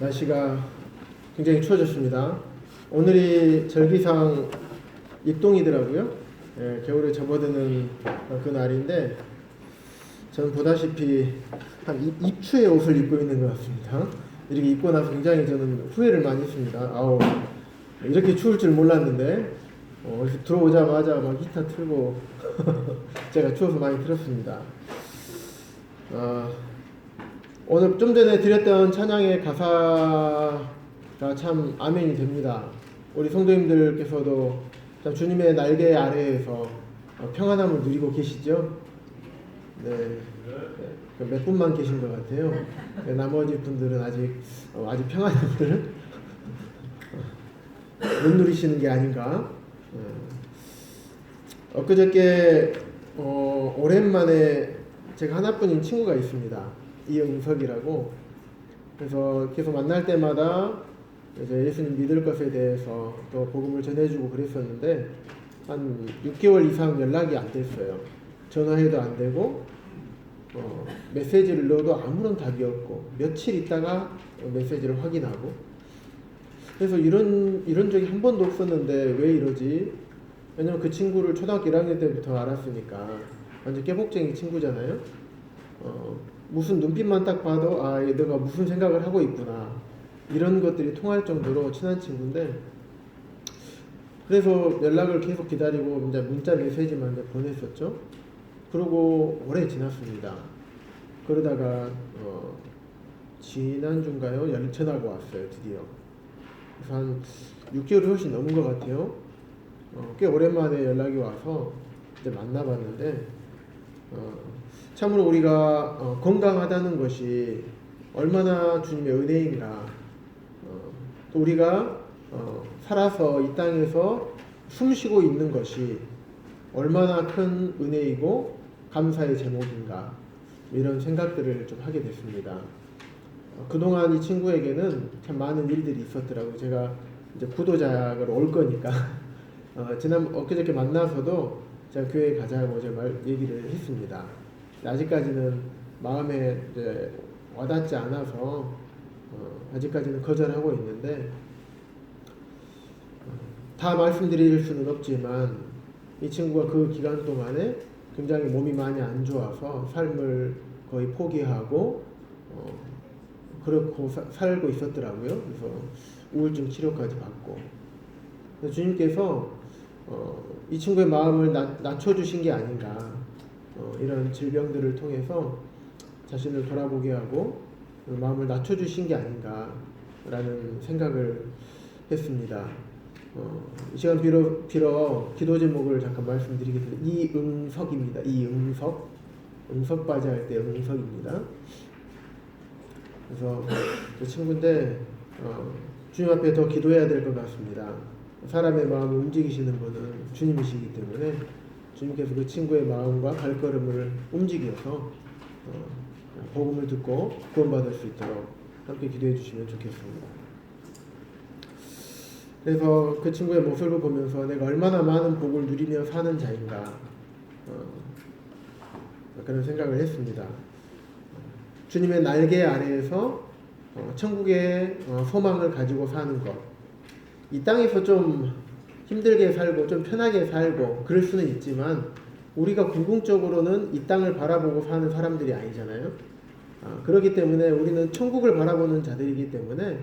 날씨가 굉장히 추워졌습니다. 오늘이 절기상 입동이더라고요. 예, 겨울에 접어드는 그 날인데 저는 보다시피 한 입추의 옷을 입고 있는 것 같습니다. 이렇게 입고 나서 굉장히 저는 후회를 많이 했습니다. 아우, 이렇게 추울 줄 몰랐는데 들어오자마자 막 히터 틀고 제가 추워서 많이 들었습니다. 오늘 좀 전에 드렸던 찬양의 가사가 참 아멘이 됩니다. 우리 성도님들께서도 참 주님의 날개 아래에서 평안함을 누리고 계시죠? 네, 몇 분만 계신 것 같아요. 네, 나머지 분들은 아직 평안함을 못 누리시는 게 아닌가. 엊그저께 오랜만에 제가 하나뿐인 친구가 있습니다. 이응석이라고. 그래서 계속 만날 때마다 이제 예수님 믿을 것에 대해서 또 복음을 전해주고 그랬었는데 한 6개월 이상 연락이 안 됐어요. 전화해도 안 되고 메시지를 넣어도 아무런 답이 없고 며칠 있다가 메시지를 확인하고. 그래서 이런 적이 한 번도 없었는데 왜 이러지? 왜냐면 그 친구를 초등학교 1학년 때부터 알았으니까 완전 깨복쟁이 친구잖아요. 무슨 눈빛만 딱 봐도 얘가 무슨 생각을 하고 있구나, 이런 것들이 통할 정도로 친한 친구인데, 그래서 연락을 계속 기다리고 이제 문자 메시지만 이제 보냈었죠. 그러고 오래 지났습니다. 그러다가 지난주인가요? 전화가 왔어요, 드디어. 그래서 한 6개월이 훨씬 넘은 것 같아요. 꽤 오랜만에 연락이 와서 이제 만나봤는데, 참으로 우리가 건강하다는 것이 얼마나 주님의 은혜인가, 또 우리가 살아서 이 땅에서 숨쉬고 있는 것이 얼마나 큰 은혜이고 감사의 제목인가, 이런 생각들을 좀 하게 됐습니다. 그동안 이 친구에게는 참 많은 일들이 있었더라고요. 제가 이제 구도작으로 올 거니까 엊그저께 만나서도 제가 교회에 가자고 제가 얘기를 했습니다. 아직까지는 마음에 이제 와닿지 않아서 아직까지는 거절하고 있는데, 다 말씀드릴 수는 없지만 이 친구가 그 기간 동안에 굉장히 몸이 많이 안 좋아서 삶을 거의 포기하고 그렇고 살고 있었더라고요. 그래서 우울증 치료까지 받고. 주님께서 이 친구의 마음을 낮춰주신 게 아닌가, 이런 질병들을 통해서 자신을 돌아보게 하고 마음을 낮춰주신 게 아닌가 라는 생각을 했습니다. 이 시간 빌어 기도 제목을 잠깐 말씀드리겠습니다. 이응석입니다. 이응석, 응석바지 할 때 응석입니다. 그래서 그 친구인데 주님 앞에 더 기도해야 될 것 같습니다. 사람의 마음을 움직이시는 분은 주님이시기 때문에 주님께서 그 친구의 마음과 발걸음을 움직여서 복음을 듣고 구원받을 수 있도록 함께 기도해 주시면 좋겠습니다. 그래서 그 친구의 모습을 보면서 내가 얼마나 많은 복을 누리며 사는 자인가, 그런 생각을 했습니다. 주님의 날개 아래에서 천국의 소망을 가지고 사는 것, 이 땅에서 좀 힘들게 살고 좀 편하게 살고 그럴 수는 있지만 우리가 궁극적으로는 이 땅을 바라보고 사는 사람들이 아니잖아요. 그렇기 때문에 우리는 천국을 바라보는 자들이기 때문에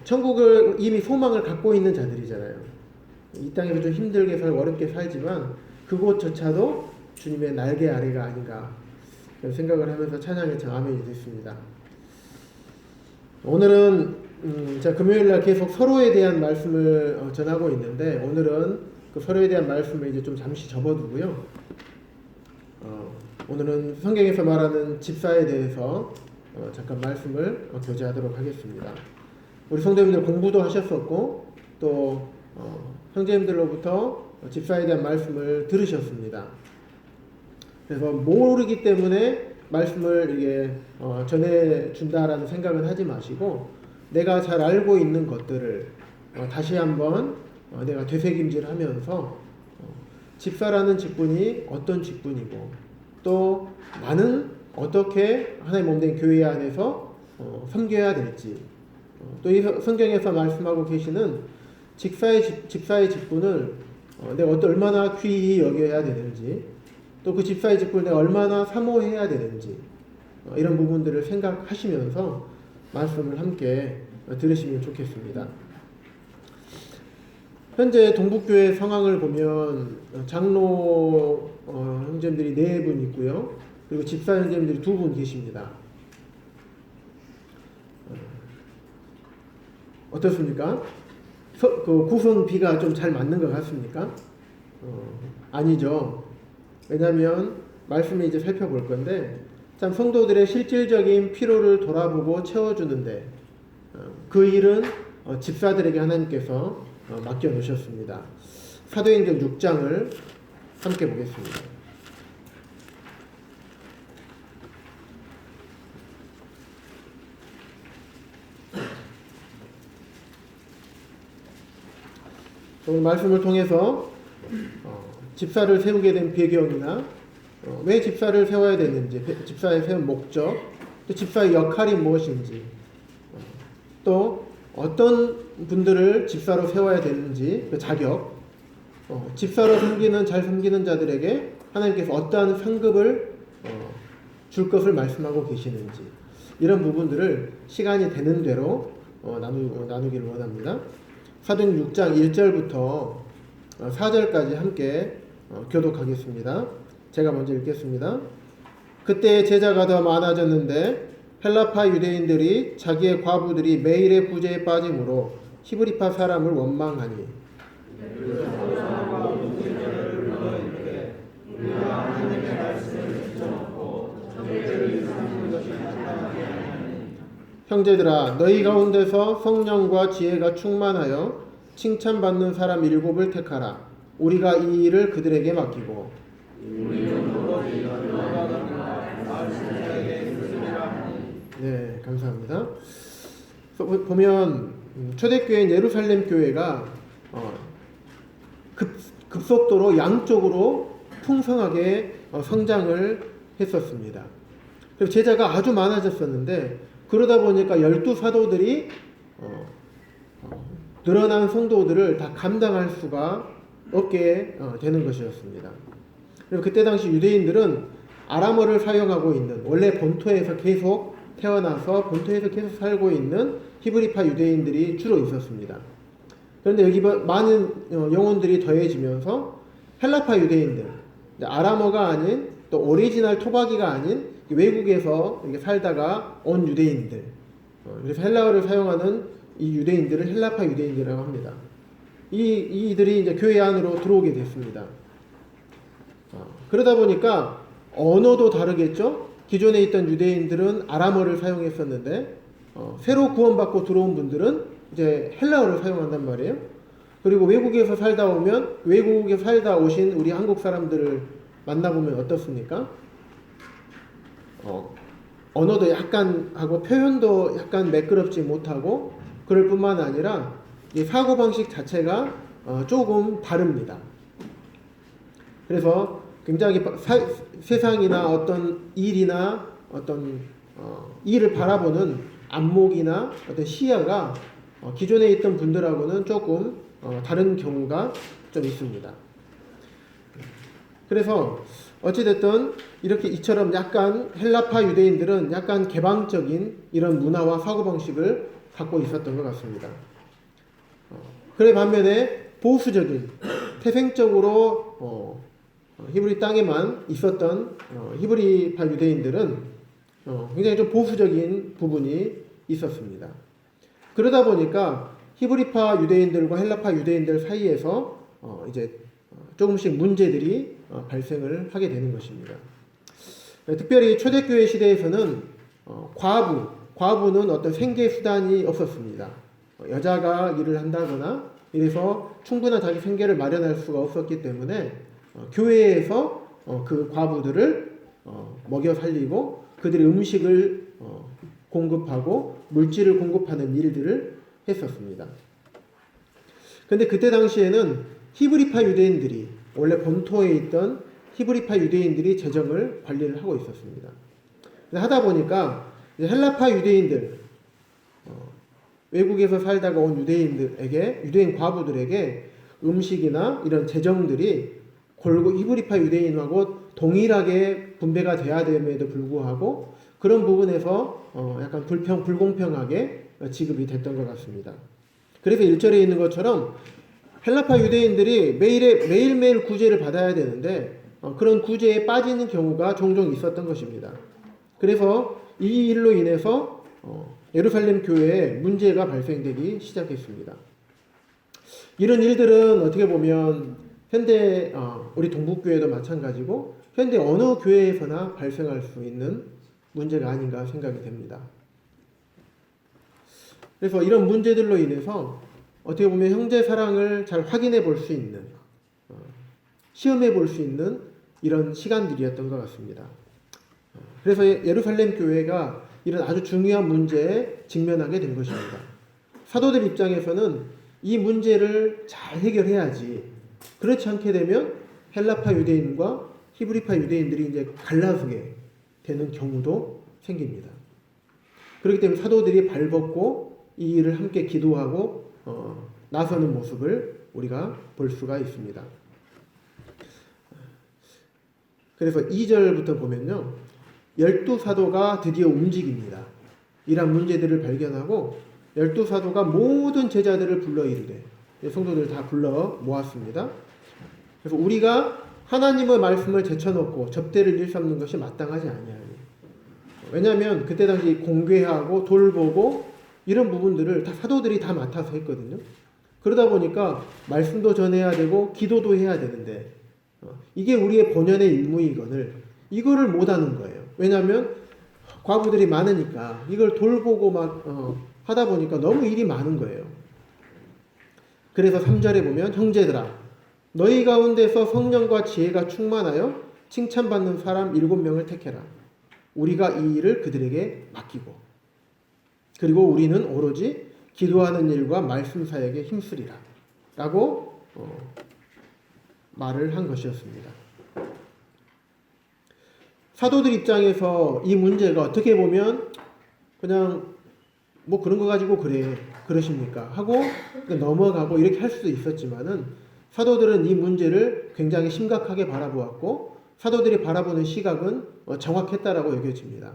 천국을 이미 소망을 갖고 있는 자들이잖아요. 이 땅에서 좀 힘들게 살고 어렵게 살지만 그곳조차도 주님의 날개 아래가 아닌가, 생각을 하면서 찬양에 참 아멘이 됐습니다. 오늘은 제가 금요일날 계속 서로에 대한 말씀을 전하고 있는데, 오늘은 그 서로에 대한 말씀을 이제 좀 잠시 접어두고요. 오늘은 성경에서 말하는 집사에 대해서 잠깐 말씀을 교제하도록 하겠습니다. 우리 성도님들 공부도 하셨었고 또 형제님들로부터 집사에 대한 말씀을 들으셨습니다. 그래서 모르기 때문에 말씀을 이게 전해준다라는 생각은 하지 마시고, 내가 잘 알고 있는 것들을 다시 한번 내가 되새김질하면서 집사라는 직분이 어떤 직분이고 또 나는 어떻게 하나님 몸된 교회 안에서 섬겨야 될지, 또 이 성경에서 말씀하고 계시는 집사의 직분을 내가 얼마나 귀히 여겨야 되는지, 또 그 집사의 직분을 내가 얼마나 사모해야 되는지, 이런 부분들을 생각하시면서 말씀을 함께 들으시면 좋겠습니다. 현재 동북교회 상황을 보면 장로 형제님들이 4분 있고요. 그리고 집사 형제님들이 2분 계십니다. 어떻습니까? 그 구성비가 좀 잘 맞는 것 같습니까? 아니죠. 왜냐하면 말씀을 이제 살펴볼 건데, 참 성도들의 실질적인 필요를 돌아보고 채워주는데 그 일은 집사들에게 하나님께서 맡겨 놓으셨습니다. 사도행전 6장을 함께 보겠습니다. 오늘 말씀을 통해서 집사를 세우게 된 배경이나 왜 집사를 세워야 되는지, 집사의 세운 목적, 또 집사의 역할이 무엇인지, 또 어떤 분들을 집사로 세워야 되는지, 그 자격, 집사로 잘 섬기는 자들에게 하나님께서 어떠한 상급을 줄 것을 말씀하고 계시는지, 이런 부분들을 시간이 되는 대로 나누기를 원합니다. 사도행전 6장 1절부터 4절까지 함께 교독하겠습니다. 제가 먼저 읽겠습니다. 그때 제자가 더 많아졌는데 헬라파 유대인들이 자기의 과부들이 매일의 구제에 빠짐으로 히브리파 사람을 원망하니 형제들아 너희 가운데서 성령과 지혜가 충만하여 칭찬받는 사람 7을 택하라. 우리가 이 일을 그들에게 맡기고 네, 감사합니다. 보면 초대교회인 예루살렘 교회가 급속도로 양쪽으로 풍성하게 성장을 했었습니다. 그리고 제자가 아주 많아졌었는데 그러다 보니까 12사도들이 늘어난 성도들을 다 감당할 수가 없게 되는 것이었습니다. 그리고 그때 당시 유대인들은 아람어를 사용하고 있는, 원래 본토에서 계속 태어나서 본토에서 계속 살고 있는 히브리파 유대인들이 주로 있었습니다. 그런데 여기 많은 영혼들이 더해지면서 헬라파 유대인들, 아람어가 아닌 또 오리지널 토박이가 아닌 외국에서 살다가 온 유대인들, 그래서 헬라어를 사용하는 이 유대인들을 헬라파 유대인이라고 합니다. 이들이 이제 교회 안으로 들어오게 됐습니다. 그러다 보니까 언어도 다르겠죠. 기존에 있던 유대인들은 아람어를 사용했었는데 새로 구원받고 들어온 분들은 이제 헬라어를 사용한단 말이에요. 그리고 외국에서 살다 오신 우리 한국 사람들을 만나보면 어떻습니까? 언어도 약간 하고 표현도 약간 매끄럽지 못하고 그럴 뿐만 아니라 이 사고방식 자체가 조금 다릅니다. 그래서 굉장히 세상이나 어떤 일이나 어떤 일을 바라보는 안목이나 어떤 시야가 기존에 있던 분들하고는 조금 다른 경우가 좀 있습니다. 그래서 어찌됐든 이렇게 이처럼 약간 헬라파 유대인들은 약간 개방적인 이런 문화와 사고방식을 갖고 있었던 것 같습니다. 그에 반면에 보수적인 태생적으로 히브리 땅에만 있었던 히브리파 유대인들은 굉장히 좀 보수적인 부분이 있었습니다. 그러다 보니까 히브리파 유대인들과 헬라파 유대인들 사이에서 이제 조금씩 문제들이 발생을 하게 되는 것입니다. 특별히 초대교회 시대에서는 과부는 어떤 생계 수단이 없었습니다. 여자가 일을 한다거나 이래서 충분한 자기 생계를 마련할 수가 없었기 때문에 교회에서 그 과부들을 먹여 살리고 그들의 음식을 공급하고 물질을 공급하는 일들을 했었습니다. 그런데 그때 당시에는 히브리파 유대인들이 원래 본토에 있던 히브리파 유대인들이 재정을 관리를 하고 있었습니다. 하다 보니까 이제 헬라파 유대인들, 외국에서 살다가 온 유대인들에게, 유대인 과부들에게 음식이나 이런 재정들이 히브리파 유대인하고 동일하게 분배가 돼야 됨에도 불구하고 그런 부분에서 약간 불공평하게 지급이 됐던 것 같습니다. 그래서 1절에 있는 것처럼 헬라파 유대인들이 매일매일 구제를 받아야 되는데 그런 구제에 빠지는 경우가 종종 있었던 것입니다. 그래서 이 일로 인해서 예루살렘 교회에 문제가 발생되기 시작했습니다. 이런 일들은 어떻게 보면 현대 우리 동북교회도 마찬가지고 현대 어느 교회에서나 발생할 수 있는 문제가 아닌가 생각이 됩니다. 그래서 이런 문제들로 인해서 어떻게 보면 형제 사랑을 잘 확인해 볼 수 있는, 시험해 볼 수 있는 이런 시간들이었던 것 같습니다. 그래서 예루살렘 교회가 이런 아주 중요한 문제에 직면하게 된 것입니다. 사도들 입장에서는 이 문제를 잘 해결해야지. 그렇지 않게 되면 헬라파 유대인과 히브리파 유대인들이 이제 갈라서게 되는 경우도 생깁니다. 그렇기 때문에 사도들이 발벗고 이 일을 함께 기도하고 나서는 모습을 우리가 볼 수가 있습니다. 그래서 2절부터 보면요. 12사도가 드디어 움직입니다. 이런 문제들을 발견하고 12사도가 모든 제자들을 불러 이르되 성도들 다 불러 모았습니다. 그래서 우리가 하나님의 말씀을 제쳐놓고 접대를 일삼는 것이 마땅하지 아니하니. 왜냐하면 그때 당시 공궤하고 돌보고 이런 부분들을 다 사도들이 다 맡아서 했거든요. 그러다 보니까 말씀도 전해야 되고 기도도 해야 되는데 이게 우리의 본연의 임무이거늘 이거를 못하는 거예요. 왜냐하면 과부들이 많으니까 이걸 돌보고 막 하다 보니까 너무 일이 많은 거예요. 그래서 3절에 보면 형제들아 너희 가운데서 성령과 지혜가 충만하여 칭찬받는 사람 7명을 택해라. 우리가 이 일을 그들에게 맡기고 그리고 우리는 오로지 기도하는 일과 말씀 사역에 힘쓰리라 라고 말을 한 것이었습니다. 사도들 입장에서 이 문제가 어떻게 보면 그냥 뭐 그런 거 가지고 그러십니까 하고 넘어가고 이렇게 할 수도 있었지만은 사도들은 이 문제를 굉장히 심각하게 바라보았고 사도들이 바라보는 시각은 정확했다라고 여겨집니다.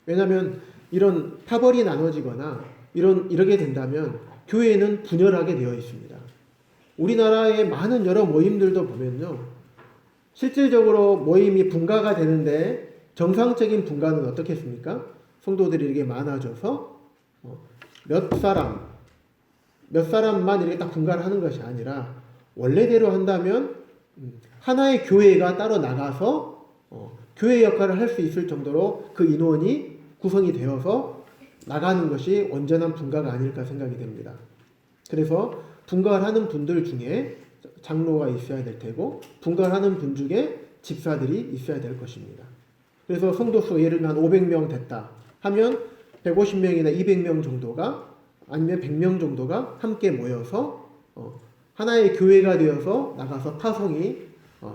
왜냐하면 이런 파벌이 나눠지거나 이렇게 된다면 교회는 분열하게 되어 있습니다. 우리나라의 많은 여러 모임들도 보면요. 실질적으로 모임이 분가가 되는데 정상적인 분가는 어떻겠습니까? 성도들이 이렇게 많아져서 몇 사람만 이렇게 딱 분가를 하는 것이 아니라 원래대로 한다면 하나의 교회가 따로 나가서 교회 역할을 할 수 있을 정도로 그 인원이 구성이 되어서 나가는 것이 온전한 분가가 아닐까 생각이 됩니다. 그래서 분가를 하는 분들 중에 장로가 있어야 될 테고 분가를 하는 분 중에 집사들이 있어야 될 것입니다. 그래서 성도 수 예를 들면 500명 됐다 하면 150명이나 200명 정도가 아니면 100명 정도가 함께 모여서 하나의 교회가 되어서 나가서 파송이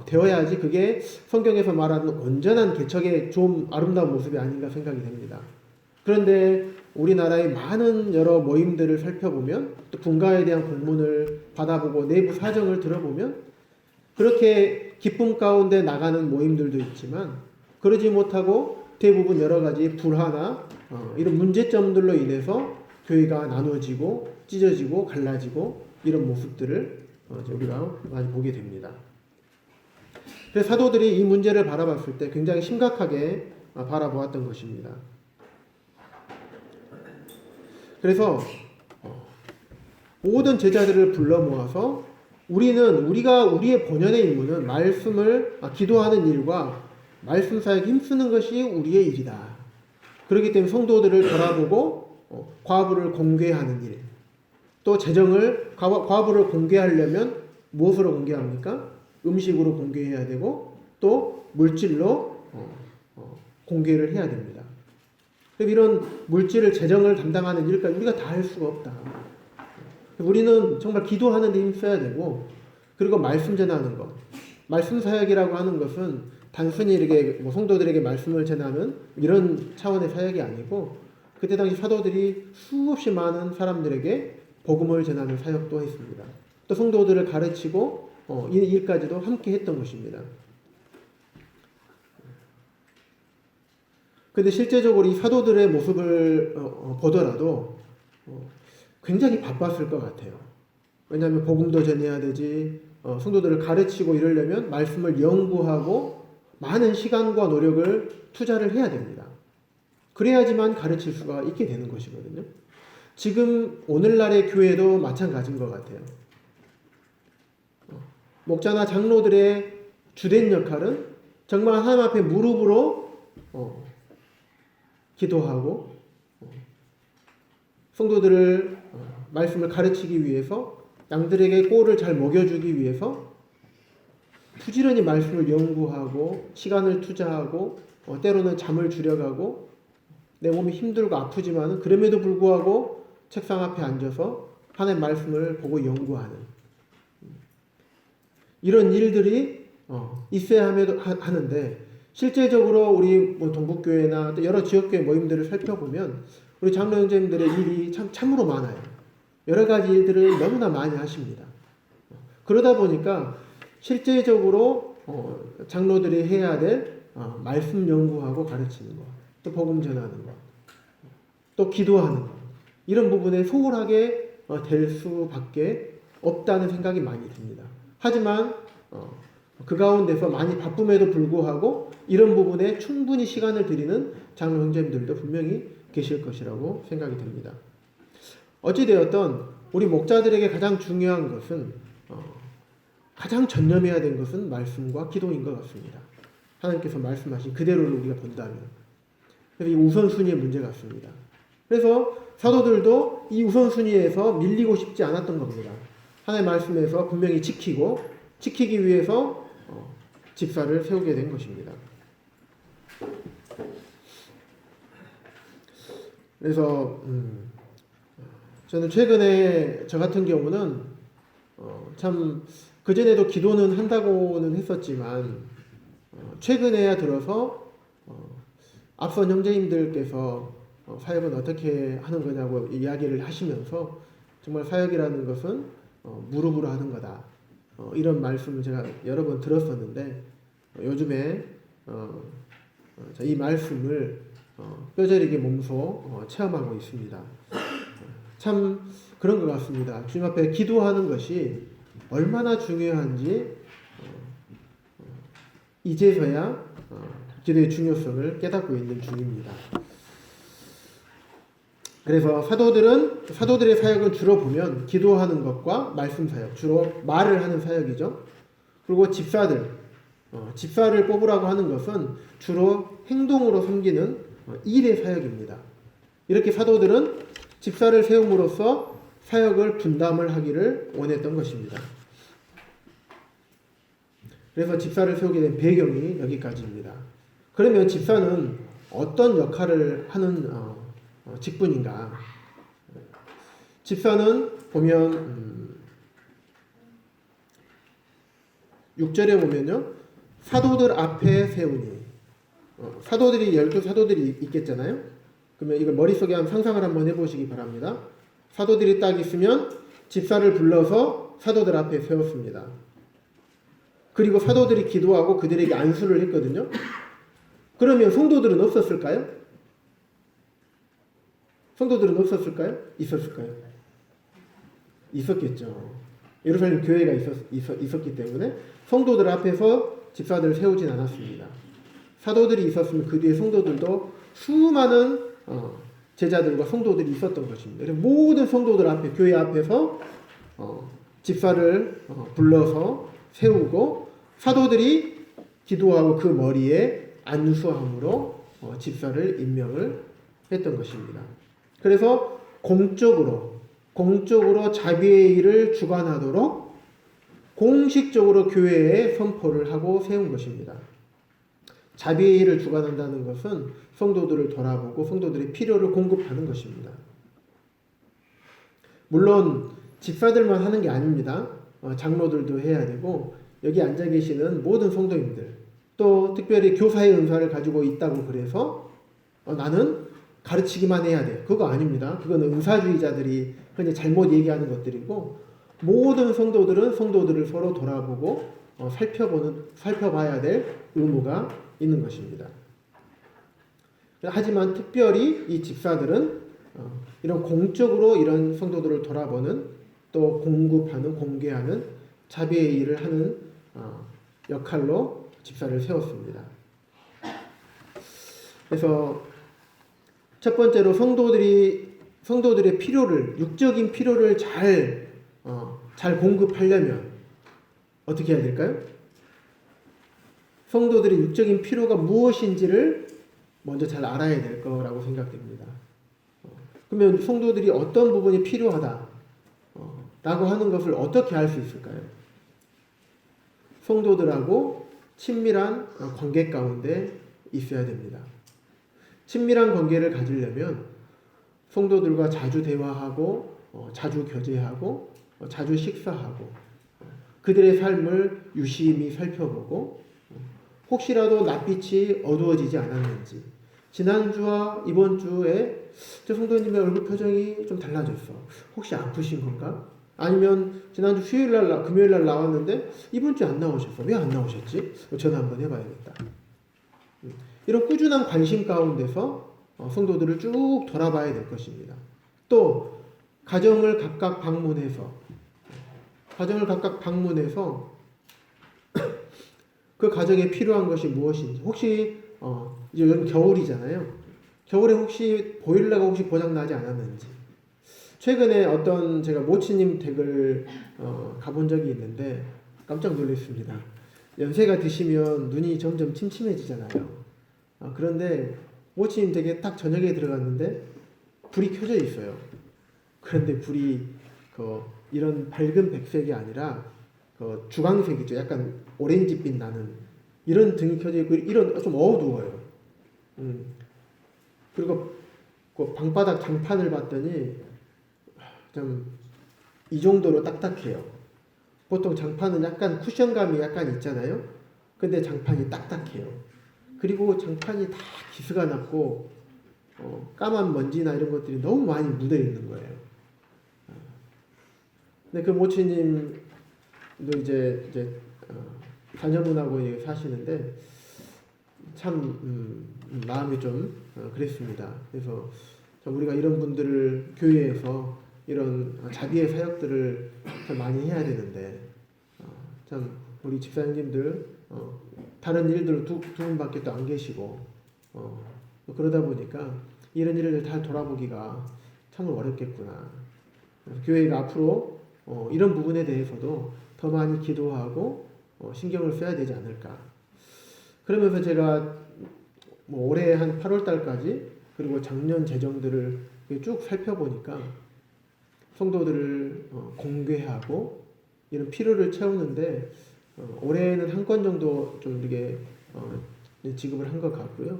되어야지 그게 성경에서 말하는 온전한 개척의 좀 아름다운 모습이 아닌가 생각이 됩니다. 그런데 우리나라의 많은 여러 모임들을 살펴보면 또 분가에 대한 공문을 받아보고 내부 사정을 들어보면 그렇게 기쁨 가운데 나가는 모임들도 있지만 그러지 못하고 대부분 여러 가지 불화나 이런 문제점들로 인해서 교회가 나눠지고 찢어지고 갈라지고 이런 모습들을 우리가 많이 보게 됩니다. 그래서 사도들이 이 문제를 바라봤을 때 굉장히 심각하게 바라보았던 것입니다. 그래서 모든 제자들을 불러 모아서 우리의 본연의 임무는 말씀을 기도하는 일과 말씀 사역에 힘쓰는 것이 우리의 일이다. 그렇기 때문에 성도들을 돌아보고 과부를 공개하는 일, 또 재정을 과부를 공개하려면 무엇으로 공개합니까? 음식으로 공개해야 되고 또 물질로 공개를 해야 됩니다. 이런 물질을 재정을 담당하는 일까지 우리가 다 할 수가 없다. 우리는 정말 기도하는 데 힘써야 되고 그리고 말씀 전하는 것. 말씀 사역이라고 하는 것은 단순히 이렇게 뭐 성도들에게 말씀을 전하는 이런 차원의 사역이 아니고 그때 당시 사도들이 수없이 많은 사람들에게 복음을 전하는 사역도 했습니다. 또 성도들을 가르치고 이 일까지도 함께 했던 것입니다. 근데 실제적으로 이 사도들의 모습을 보더라도 굉장히 바빴을 것 같아요. 왜냐하면 복음도 전해야 되지, 성도들을 가르치고 이러려면 말씀을 연구하고 많은 시간과 노력을 투자를 해야 됩니다. 그래야지만 가르칠 수가 있게 되는 것이거든요. 지금 오늘날의 교회도 마찬가지인 것 같아요. 목자나 장로들의 주된 역할은 정말 하나님 앞에 무릎으로 기도하고 성도들을 말씀을 가르치기 위해서 양들에게 꼴을 잘 먹여주기 위해서 부지런히 말씀을 연구하고 시간을 투자하고 때로는 잠을 줄여가고 내 몸이 힘들고 아프지만 그럼에도 불구하고 책상 앞에 앉아서 하나님의 말씀을 보고 연구하는 이런 일들이 있어야 하는데 실제적으로 우리 뭐 동북교회나 또 여러 지역교회 모임들을 살펴보면 우리 장로 형제님들의 일이 참으로 많아요. 여러 가지 일들을 너무나 많이 하십니다. 그러다 보니까 실제적으로 장로들이 해야 될 말씀 연구하고 가르치는 것, 또 복음 전하는 것, 또 기도하는 것, 이런 부분에 소홀하게 될 수밖에 없다는 생각이 많이 듭니다. 하지만 그 가운데서 많이 바쁨에도 불구하고 이런 부분에 충분히 시간을 들이는 장로 형제님들도 분명히 계실 것이라고 생각이 됩니다. 어찌되었던 우리 목자들에게 가장 중요한 것은 가장 전념해야 되는 것은 말씀과 기도인 것 같습니다. 하나님께서 말씀하신 그대로를 우리가 본다면 그래서 이 우선순위의 문제 같습니다. 그래서 사도들도 이 우선순위에서 밀리고 싶지 않았던 겁니다. 하나님의 말씀에서 분명히 지키기 위해서 집사를 세우게 된 것입니다. 그래서 저는 최근에 저 같은 경우는 참 그전에도 기도는 한다고는 했었지만 최근에야 들어서 앞선 형제님들께서 사역은 어떻게 하는 거냐고 이야기를 하시면서 정말 사역이라는 것은 무릎으로 하는 거다. 이런 말씀을 제가 여러 번 들었었는데 요즘에 이 말씀을 뼈저리게 몸소 체험하고 있습니다. 참 그런 것 같습니다. 주님 앞에 기도하는 것이 얼마나 중요한지 이제서야 기도의 중요성을 깨닫고 있는 중입니다. 그래서 사도들의 사역은 주로 보면 기도하는 것과 말씀 사역, 주로 말을 하는 사역이죠. 그리고 집사를 뽑으라고 하는 것은 주로 행동으로 섬기는 일의 사역입니다. 이렇게 사도들은 집사를 세움으로써 사역을 분담을 하기를 원했던 것입니다. 그래서 집사를 세우게 된 배경이 여기까지입니다. 그러면 집사는 어떤 역할을 하는 직분인가? 집사는 보면 6절에 보면요. 사도들 앞에 세우니 사도들이 12사도들이 있겠잖아요. 그러면 이걸 머릿속에 상상을 한번 해보시기 바랍니다. 사도들이 딱 있으면 집사를 불러서 사도들 앞에 세웠습니다. 그리고 사도들이 기도하고 그들에게 안수를 했거든요. 그러면 성도들은 없었을까요? 성도들은 없었을까요? 있었을까요? 있었겠죠. 예루살렘 교회가 있었기 때문에 성도들 앞에서 집사들을 세우진 않았습니다. 사도들이 있었으면 그 뒤에 성도들도 수많은 제자들과 성도들이 있었던 것입니다. 그래서 모든 성도들 앞에 교회 앞에서 집사를 불러서 세우고 사도들이 기도하고 그 머리에 안수함으로 집사를 임명을 했던 것입니다. 그래서 공적으로 자비의 일을 주관하도록 공식적으로 교회에 선포를 하고 세운 것입니다. 자비의 일을 주관한다는 것은 성도들을 돌아보고 성도들의 필요를 공급하는 것입니다. 물론 집사들만 하는 게 아닙니다. 장로들도 해야 되고 여기 앉아 계시는 모든 성도님들 또 특별히 교사의 은사를 가지고 있다고 그래서 나는 가르치기만 해야 돼. 그거 아닙니다. 그거는 은사주의자들이 흔히 잘못 얘기하는 것들이고, 모든 성도들은 성도들을 서로 돌아보고 살펴봐야 될 의무가 있는 것입니다. 하지만 특별히 이 집사들은 이런 공적으로 이런 성도들을 돌아보는, 또 공급하는, 공개하는 자비의 일을 하는 역할로 집사를 세웠습니다. 그래서 첫 번째로 성도들의 필요를, 육적인 필요를 잘 공급하려면 어떻게 해야 될까요? 성도들의 육적인 필요가 무엇인지를 먼저 잘 알아야 될 거라고 생각됩니다. 그러면 성도들이 어떤 부분이 필요하다 라고 하는 것을 어떻게 알 수 있을까요? 성도들하고 친밀한 관계 가운데 있어야 됩니다. 친밀한 관계를 가지려면 성도들과 자주 대화하고 자주 교제하고 자주 식사하고 그들의 삶을 유심히 살펴보고 혹시라도 낯빛이 어두워지지 않았는지, 지난주와 이번 주에 저 성도님의 얼굴 표정이 좀 달라졌어. 혹시 아프신 건가? 아니면 지난주 수요일날, 금요일날 나왔는데 이번 주에 안 나오셨어. 왜 안 나오셨지? 전화 한번 해봐야겠다. 이런 꾸준한 관심 가운데서 성도들을 쭉 돌아봐야 될 것입니다. 또 가정을 각각 방문해서 그 가정에 필요한 것이 무엇인지, 혹시 이제 요즘 겨울이잖아요. 겨울에 혹시 보일러가 혹시 고장 나지 않았는지. 최근에 어떤 제가 모치님 댁을 가본 적이 있는데 깜짝 놀랐습니다. 연세가 드시면 눈이 점점 침침해지잖아요. 그런데 모치님 댁에 딱 저녁에 들어갔는데 불이 켜져 있어요. 그런데 불이 이런 밝은 백색이 아니라 주황색이죠. 약간 오렌지빛 나는 이런 등이 켜져 있고, 이런 좀 어두워요. 그리고 그 방바닥 장판을 봤더니 좀 이 정도로 딱딱해요. 보통 장판은 약간 쿠션감이 약간 있잖아요. 근데 장판이 딱딱해요. 그리고 장판이 다 기스가 났고 까만 먼지나 이런 것들이 너무 많이 묻어 있는 거예요. 근데 그 모치님도 이제 자녀분하고 사시는데 참 마음이 좀 그랬습니다. 그래서 우리가 이런 분들을 교회에서 이런 자비의 사역들을 참 많이 해야 되는데 참 우리 집사님들 다른 일들 두 분밖에 또 안 계시고 그러다 보니까 이런 일을 다 돌아보기가 참 어렵겠구나. 교회가 앞으로 이런 부분에 대해서도 더 많이 기도하고 신경을 써야 되지 않을까. 그러면서 제가 올해 한 8월 달까지 그리고 작년 재정들을 쭉 살펴보니까 성도들을 공개하고 이런 필요를 채우는데 올해는 한 건 정도 좀 이렇게 지급을 한 것 같고요.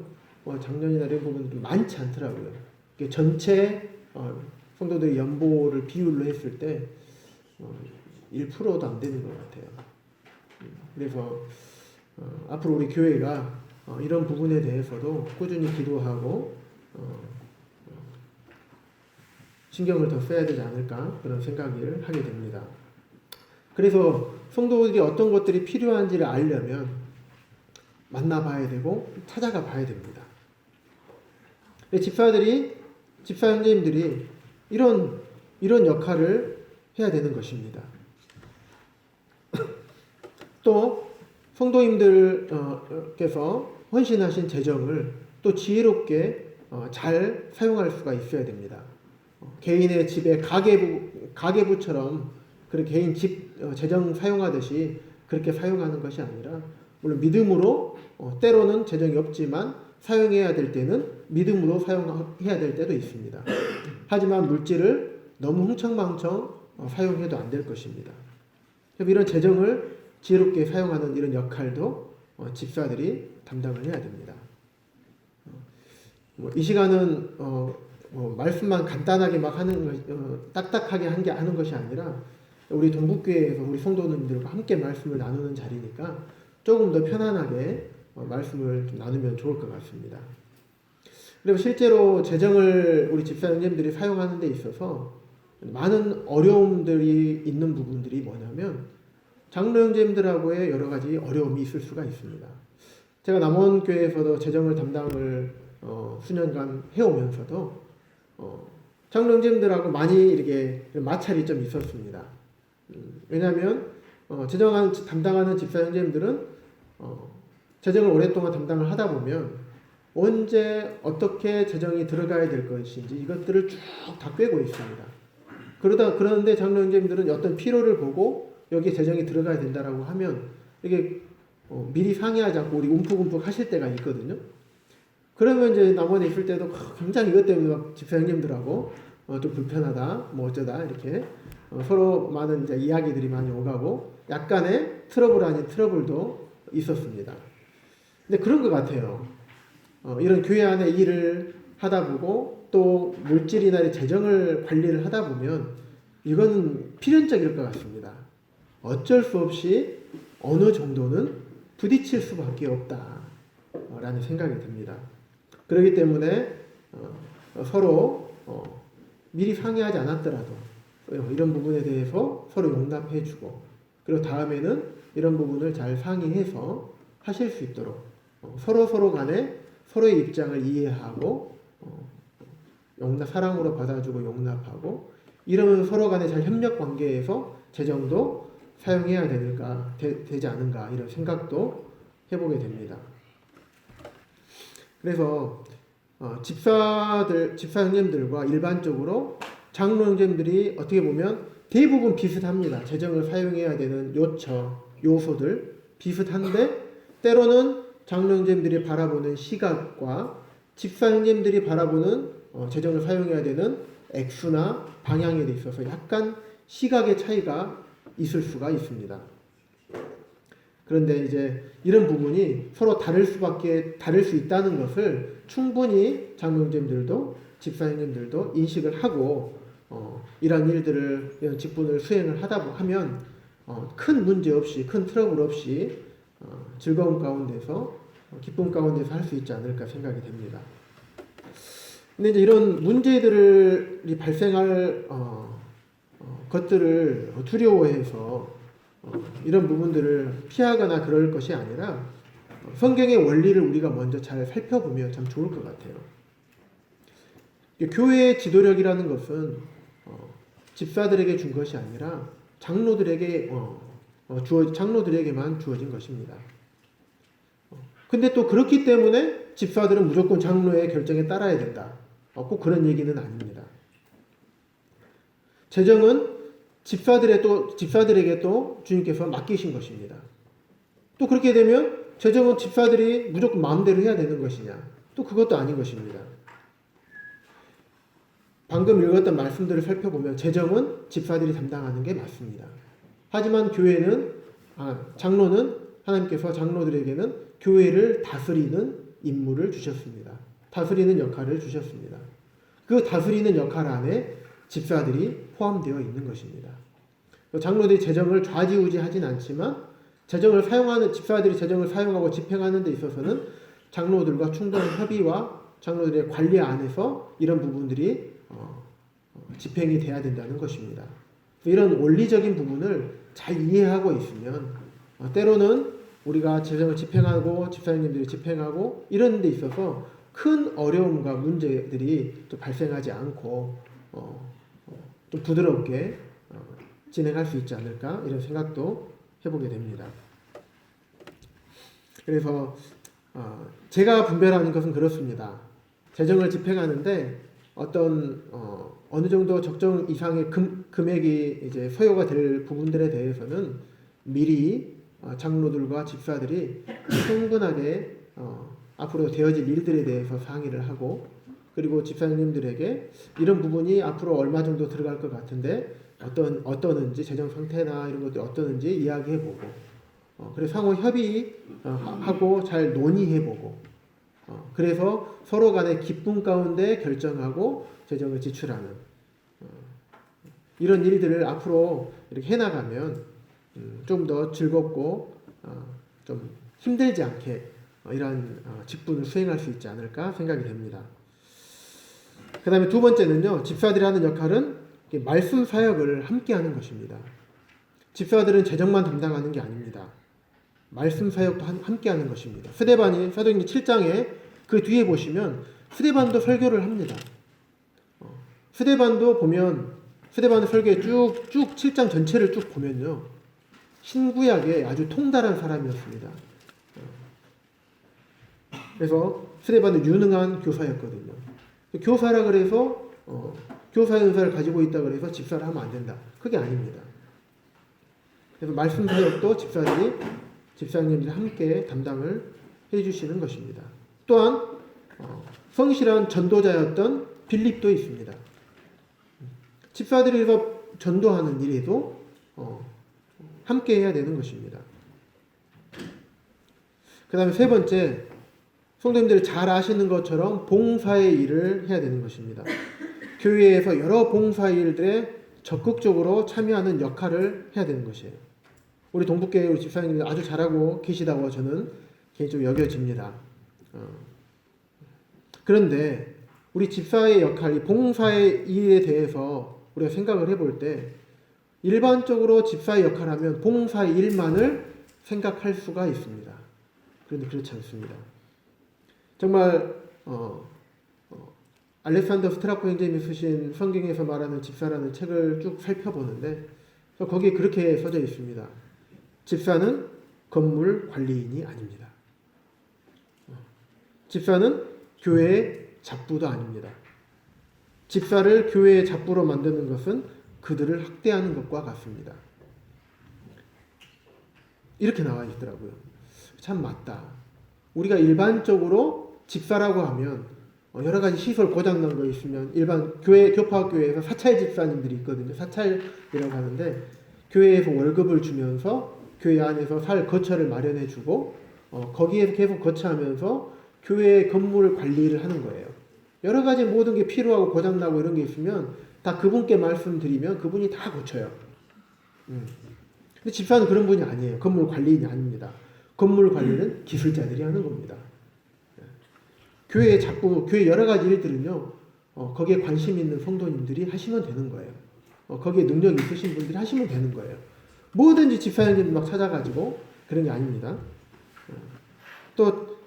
작년이나 이런 부분들이 많지 않더라고요. 전체 성도들의 연보를 비율로 했을 때 1%도 안 되는 것 같아요. 그래서 앞으로 우리 교회가 이런 부분에 대해서도 꾸준히 기도하고 신경을 더 써야 되지 않을까 그런 생각을 하게 됩니다. 그래서 성도들이 어떤 것들이 필요한지를 알려면 만나봐야 되고 찾아가 봐야 됩니다. 집사 형제님들이 이런 역할을 해야 되는 것입니다. 또 성도님들께서 헌신하신 재정을 또 지혜롭게 잘 사용할 수가 있어야 됩니다. 개인의 집에 가계부처럼 그렇게 개인 집 재정 사용하듯이 그렇게 사용하는 것이 아니라, 물론 믿음으로 때로는 재정이 없지만 사용해야 될 때는 믿음으로 사용해야 될 때도 있습니다. 하지만 물질을 너무 흥청망청 사용해도 안 될 것입니다. 이런 재정을 지혜롭게 사용하는 이런 역할도 집사들이 담당을 해야 됩니다. 이 시간은 말씀만 간단하게 막 딱딱하게 하는 것이 아니라 우리 동북교회에서 우리 성도님들과 함께 말씀을 나누는 자리니까 조금 더 편안하게 말씀을 좀 나누면 좋을 것 같습니다. 그리고 실제로 재정을 우리 집사 형제님들이 사용하는 데 있어서 많은 어려움들이 있는 부분들이 뭐냐면 장로 형제님들하고의 여러 가지 어려움이 있을 수가 있습니다. 제가 남원교회에서도 재정을 담당을 수년간 해오면서도 장로 형제님들하고 많이 이렇게 마찰이 좀 있었습니다. 왜냐하면 재정 담당하는 집사 형제님들은 재정을 오랫동안 담당을 하다 보면 언제 어떻게 재정이 들어가야 될 것인지 이것들을 쭉 다 꿰고 있습니다. 그런데 장로 형제님들은 어떤 필요를 보고 여기에 재정이 들어가야 된다라고 하면 이게 미리 상의하지 않고 우리 움푹움푹 하실 때가 있거든요. 그러면 이제 남원에 있을 때도 굉장히 이것 때문에 막 집사 형님들하고 좀 불편하다, 뭐 어쩌다 이렇게 서로 많은 이제 이야기들이 많이 오가고 약간의 트러블 아닌 트러블도 있었습니다. 근데 그런 것 같아요. 이런 교회 안에 일을 하다 보고 또 물질이나 재정을 관리를 하다 보면 이거는 필연적일 것 같습니다. 어쩔 수 없이 어느 정도는 부딪힐 수밖에 없다라는 생각이 듭니다. 그렇기 때문에 서로 미리 상의하지 않았더라도 이런 부분에 대해서 서로 용납해주고 그리고 다음에는 이런 부분을 잘 상의해서 하실 수 있도록 서로 간에 서로의 입장을 이해하고 사랑으로 받아주고 용납하고 이러면 서로 간에 잘 협력 관계에서 재정도 사용해야 되지 않은가 이런 생각도 해보게 됩니다. 그래서 집사 형님들과 일반적으로 장로 형제님들이 어떻게 보면 대부분 비슷합니다. 재정을 사용해야 되는 요소들 비슷한데 때로는 장로 형제님들이 바라보는 시각과 집사 형제님들이 바라보는 재정을 사용해야 되는 액수나 방향에 있어서 약간 시각의 차이가 있을 수가 있습니다. 그런데 이제 이런 부분이 서로 다를 수 있다는 것을 충분히 장로 형제님들도 집사 형제님들도 인식을 하고 이런 일들을 이런 직분을 수행을 하면 큰 문제 없이 큰 트러블 없이 즐거움 가운데서 기쁨 가운데서 할 수 있지 않을까 생각이 됩니다. 근데 이제 이런 문제들이 발생할 것들을 두려워해서 이런 부분들을 피하거나 그럴 것이 아니라 성경의 원리를 우리가 먼저 잘 살펴보면 참 좋을 것 같아요. 교회의 지도력이라는 것은 집사들에게 준 것이 아니라 장로들에게만 주어진 것입니다. 근데 또 그렇기 때문에 집사들은 무조건 장로의 결정에 따라야 된다. 꼭 그런 얘기는 아닙니다. 재정은 집사들에게 또 주님께서 맡기신 것입니다. 또 그렇게 되면 재정은 집사들이 무조건 마음대로 해야 되는 것이냐? 또 그것도 아닌 것입니다. 방금 읽었던 말씀들을 살펴보면 재정은 집사들이 담당하는 게 맞습니다. 하지만 장로는 하나님께서 장로들에게는 교회를 다스리는 임무를 주셨습니다. 다스리는 역할을 주셨습니다. 그 다스리는 역할 안에 집사들이 포함되어 있는 것입니다. 장로들이 재정을 좌지우지하진 않지만 집사들이 재정을 사용하고 집행하는 데 있어서는 장로들과 충분한 협의와 장로들의 관리 안에서 이런 부분들이 집행이 돼야 된다는 것입니다. 이런 원리적인 부분을 잘 이해하고 있으면 때로는 우리가 재정을 집행하고 집사님들이 집행하고 이런 데 있어서 큰 어려움과 문제들이 또 발생하지 않고 좀 부드럽게 진행할 수 있지 않을까 이런 생각도 해보게 됩니다. 그래서 제가 분별하는 것은 그렇습니다. 재정을 집행하는데 어느 정도 적정 이상의 금액이 이제 소요가 될 부분들에 대해서는 미리 장로들과 집사들이 충분하게 앞으로 되어질 일들에 대해서 상의를 하고 그리고 집사님들에게 이런 부분이 앞으로 얼마 정도 들어갈 것 같은데 어떠는지 재정 상태나 이런 것들이 어떠는지 이야기해보고 그래서 상호 협의하고 잘 논의해보고 그래서 서로 간의 기쁨 가운데 결정하고 재정을 지출하는 이런 일들을 앞으로 이렇게 해나가면 좀 더 즐겁고 좀 힘들지 않게 이러한 직분을 수행할 수 있지 않을까 생각이 됩니다. 그 다음에 두 번째는요, 집사들이 하는 역할은 말씀 사역을 함께 하는 것입니다. 집사들은 재정만 담당하는 게 아닙니다. 말씀 사역도 함께 하는 것입니다. 스데반이 사도행전 7장에 그 뒤에 보시면 스데반도 설교를 합니다. 스데반도 보면 스데반의 설교에 쭉 7장 전체를 쭉 보면요, 신구약에 아주 통달한 사람이었습니다. 그래서 스데반은 유능한 교사였거든요. 교사라 그래서 교사 연사를 가지고 있다 그래서 집사를 하면 안 된다, 그게 아닙니다. 그래서 말씀 사역도 집사님들이 함께 담당을 해주시는 것입니다. 또한 성실한 전도자였던 빌립도 있습니다. 집사들이 전도하는 일에도 함께 해야 되는 것입니다. 그 다음에 세 번째, 성도님들이 잘 아시는 것처럼 봉사의 일을 해야 되는 것입니다. 교회에서 여러 봉사 일들에 적극적으로 참여하는 역할을 해야 되는 것이에요. 우리 동북교회 우리 집사님들이 아주 잘하고 계시다고 저는 개인적으로 여겨집니다. 그런데 우리 집사의 역할, 이 봉사의 일에 대해서 우리가 생각을 해볼 때 일반적으로 집사의 역할을 하면 봉사의 일만을 생각할 수가 있습니다. 그런데 그렇지 않습니다. 정말 알렉산더 스트라코 형제님이 쓰신 성경에서 말하는 집사라는 책을 쭉 살펴보는데 거기에 그렇게 써져 있습니다. 집사는 건물 관리인이 아닙니다. 집사는 교회의 잡부도 아닙니다. 집사를 교회의 잡부로 만드는 것은 그들을 학대하는 것과 같습니다. 이렇게 나와 있더라고요. 참 맞다. 우리가 일반적으로 집사라고 하면 여러 가지 시설 고장난 거 있으면 일반 교파학교에서 사찰 집사님들이 있거든요. 사찰이라고 하는데 교회에서 월급을 주면서 교회 안에서 살 거처를 마련해 주고 거기에서 계속 거처하면서 교회 건물 관리를 하는 거예요. 여러 가지 모든 게 필요하고 고장나고 이런 게 있으면 다 그분께 말씀드리면 그분이 다 고쳐요. 근데 집사는 그런 분이 아니에요. 건물 관리인이 아닙니다. 건물 관리는 기술자들이 하는 겁니다. 교회의 잡부, 교회 여러 가지 일들은요, 거기에 관심 있는 성도님들이 하시면 되는 거예요. 거기에 능력이 있으신 분들이 하시면 되는 거예요. 뭐든지 집사님들 막 찾아가지고 그런 게 아닙니다. 또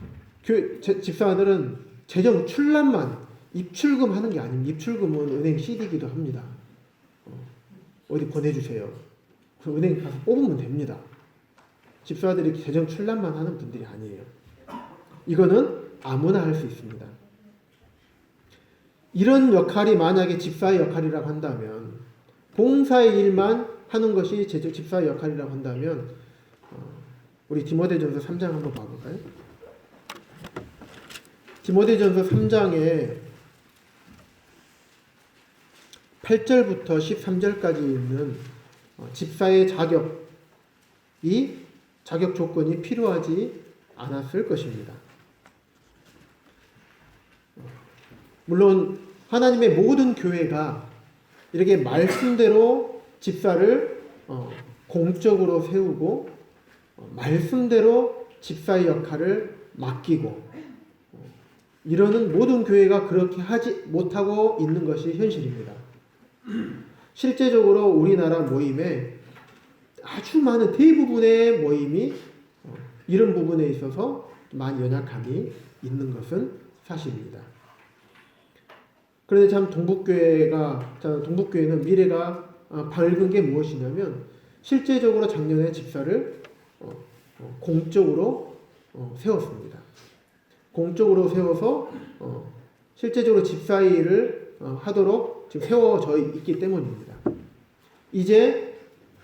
집사들은 재정 출납만 입출금 하는 게 아닙니다. 입출금은 은행 CD기도 합니다. 어디 보내주세요. 그럼 은행 가서 뽑으면 됩니다. 집사들이 재정 출납만 하는 분들이 아니에요. 이거는 아무나 할 수 있습니다. 이런 역할이 만약에 집사의 역할이라고 한다면, 봉사의 일만 하는 것이 집사의 역할이라고 한다면, 우리 디모데전서 3장 한번 봐볼까요? 디모데전서 3장에 8절부터 13절까지 있는 집사의 자격 조건이 필요하지 않았을 것입니다. 물론 하나님의 모든 교회가 이렇게 말씀대로 집사를 공적으로 세우고 말씀대로 집사의 역할을 맡기고 이러는 모든 교회가 그렇게 하지 못하고 있는 것이 현실입니다. 실제적으로 우리나라 모임에 아주 많은 대부분의 모임이 이런 부분에 있어서 많이 연약함이 있는 것은 사실입니다. 그런데 참 동북교회는 미래가 밝은 게 무엇이냐면 실제적으로 작년에 집사를 공적으로 세웠습니다. 공적으로 세워서 실제적으로 집사 일을 하도록 지금 세워져 있기 때문입니다. 이제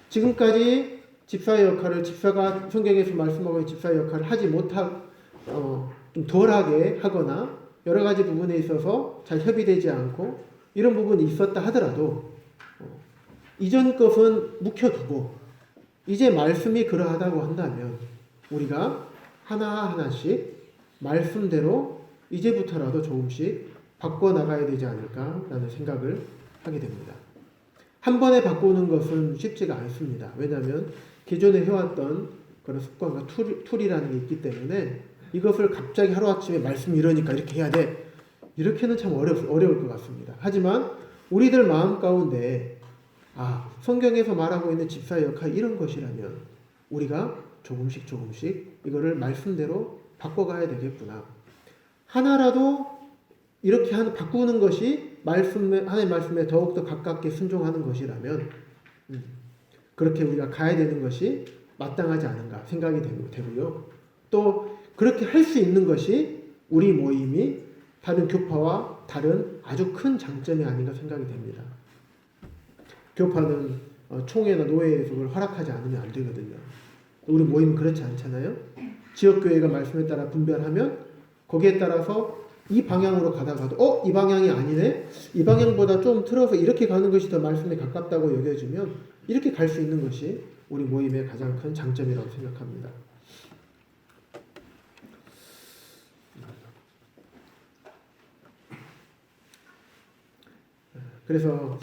지금까지 집사의 역할을 집사가 성경에서 말씀하고 있는 집사의 역할을 하지 좀 덜하게 하거나 여러 가지 부분에 있어서 잘 협의되지 않고 이런 부분이 있었다 하더라도 이전 것은 묵혀두고 이제 말씀이 그러하다고 한다면 우리가 하나하나씩 말씀대로 이제부터라도 조금씩 바꿔나가야 되지 않을까라는 생각을 하게 됩니다. 한 번에 바꾸는 것은 쉽지가 않습니다. 왜냐하면 기존에 해왔던 그런 습관과 툴이라는 게 있기 때문에 이것을 갑자기 하루아침에 말씀이 이러니까 이렇게 해야 돼. 이렇게는 참 어려울 것 같습니다. 하지만 우리들 마음 가운데 성경에서 말하고 있는 집사의 역할 이런 것이라면 우리가 조금씩 이거를 말씀대로 바꿔가야 되겠구나. 하나라도 이렇게 바꾸는 것이 하나님의 말씀에 더욱더 가깝게 순종하는 것이라면 그렇게 우리가 가야 되는 것이 마땅하지 않은가 생각이 되고요. 또 그렇게 할 수 있는 것이 우리 모임이 다른 교파와 다른 아주 큰 장점이 아닌가 생각이 됩니다. 교파는 총회나 노회에서 그걸 허락하지 않으면 안 되거든요. 우리 모임은 그렇지 않잖아요. 지역교회가 말씀에 따라 분별하면 거기에 따라서 이 방향으로 가다가도 이 방향이 아니네? 이 방향보다 좀 틀어서 이렇게 가는 것이 더 말씀에 가깝다고 여겨지면 이렇게 갈 수 있는 것이 우리 모임의 가장 큰 장점이라고 생각합니다. 그래서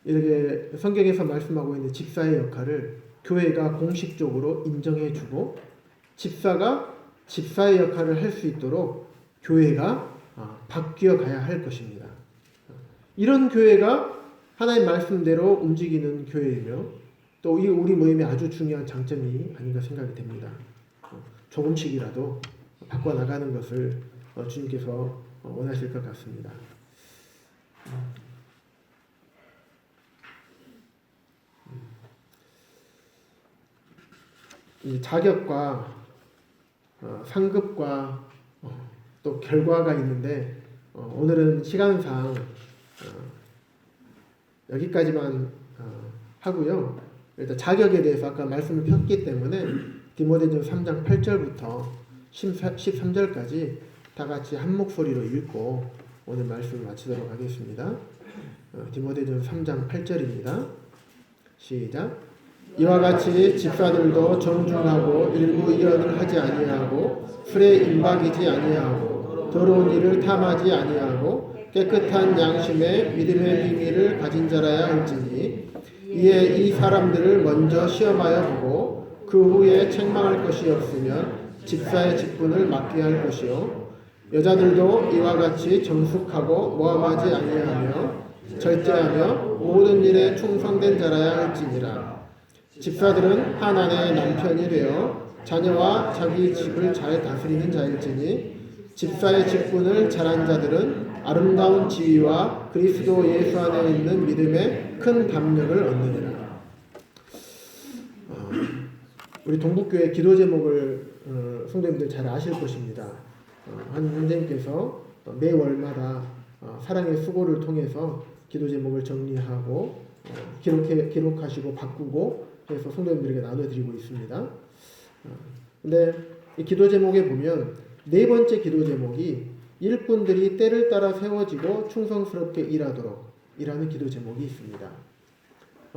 이렇게 성경에서 말씀하고 있는 집사의 역할을 교회가 공식적으로 인정해주고 집사가 집사의 역할을 할 수 있도록 교회가 바뀌어 가야 할 것입니다. 이런 교회가 하나님 말씀대로 움직이는 교회이며 또 우리 모임의 아주 중요한 장점이 아닌가 생각이 됩니다. 조금씩이라도 바꿔나가는 것을 주님께서 원하실 것 같습니다. 이 자격과 상급과 또 결과가 있는데 오늘은 시간상 여기까지만 하고요. 일단 자격에 대해서 아까 말씀을 폈기 때문에 디모데전서 3장 8절부터 13절까지 다 같이 한 목소리로 읽고 오늘 말씀을 마치도록 하겠습니다. 디모데전서 3장 8절입니다. 시작. 이와 같이 집사들도 정중하고 일부 이언을 하지 아니하고 술에 임박이지 아니하고 더러운 일을 탐하지 아니하고 깨끗한 양심에 믿음의 비밀을 가진 자라야 할지니 이에 이 사람들을 먼저 시험하여 보고 그 후에 책망할 것이 없으면 집사의 직분을 맡게 할 것이요 여자들도 이와 같이 정숙하고 모함하지 아니하며 절제하며 모든 일에 충성된 자라야 할지니라. 집사들은 한 아내의 남편이 되어 자녀와 자기 집을 잘 다스리는 자일지니 집사의 직분을 잘한 자들은 아름다운 지위와 그리스도 예수 안에 있는 믿음에 큰 담력을 얻느니라. 우리 동북교회 기도 제목을 성도님들 잘 아실 것입니다. 한 선생님께서 매월마다 사랑의 수고를 통해서 기도 제목을 정리하고 기록하시고 바꾸고 그래서 성도님들에게 나눠드리고 있습니다. 근데 이 기도 제목에 보면 네 번째 기도 제목이 일꾼들이 때를 따라 세워지고 충성스럽게 일하도록 이라는 기도 제목이 있습니다.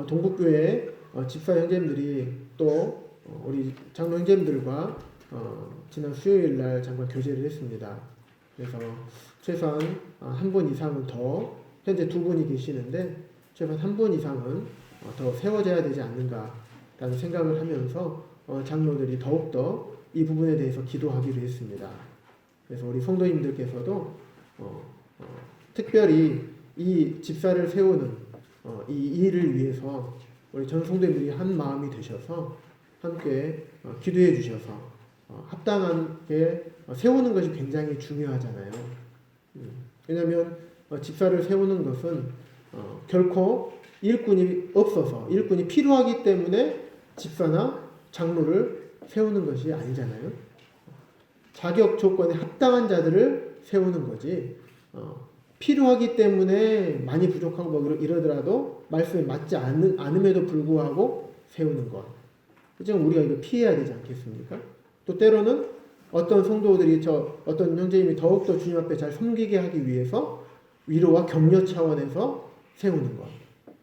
동북교회 집사 형제님들이 또 우리 장로 형제님들과 지난 수요일 날 잠깐 교제를 했습니다. 그래서 최소한 한 분 이상은 더 현재 두 분이 계시는데 최소한 한 분 이상은 더 세워져야 되지 않는가라는 생각을 하면서 장로들이 더욱더 이 부분에 대해서 기도하기로 했습니다. 그래서 우리 성도님들께서도 특별히 이 집사를 세우는 이 일을 위해서 우리 전 성도님들이 한 마음이 되셔서 함께 기도해 주셔서 합당하게 세우는 것이 굉장히 중요하잖아요. 왜냐하면 집사를 세우는 것은 결코 일꾼이 없어서 일꾼이 필요하기 때문에 집사나 장로를 세우는 것이 아니잖아요. 자격 조건에 합당한 자들을 세우는 거지 필요하기 때문에 많이 부족하고 뭐 이러더라도 말씀에 맞지 않음에도 불구하고 세우는 것. 지금 우리가 이거 피해야 되지 않겠습니까? 또 때로는 어떤 성도들이 어떤 형제님이 더욱더 주님 앞에 잘 섬기게 하기 위해서 위로와 격려 차원에서 세우는 것.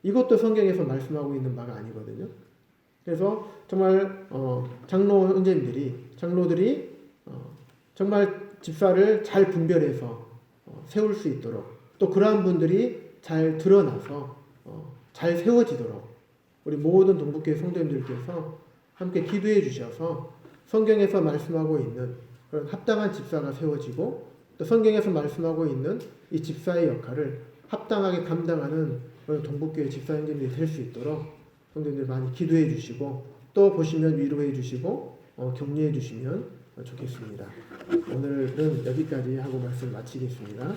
이것도 성경에서 말씀하고 있는 바가 아니거든요. 그래서 정말 장로들이 정말 집사를 잘 분별해서 세울 수 있도록 또 그러한 분들이 잘 드러나서 잘 세워지도록 우리 모든 동북교회 성도님들께서 함께 기도해 주셔서 성경에서 말씀하고 있는 그런 합당한 집사가 세워지고 또 성경에서 말씀하고 있는 이 집사의 역할을 합당하게 감당하는 그런 동북교회 집사 형제들이 될 수 있도록 성도님들 많이 기도해 주시고 또 보시면 위로해 주시고 격려해 주시면 좋겠습니다. 오늘은 여기까지 하고 말씀 마치겠습니다.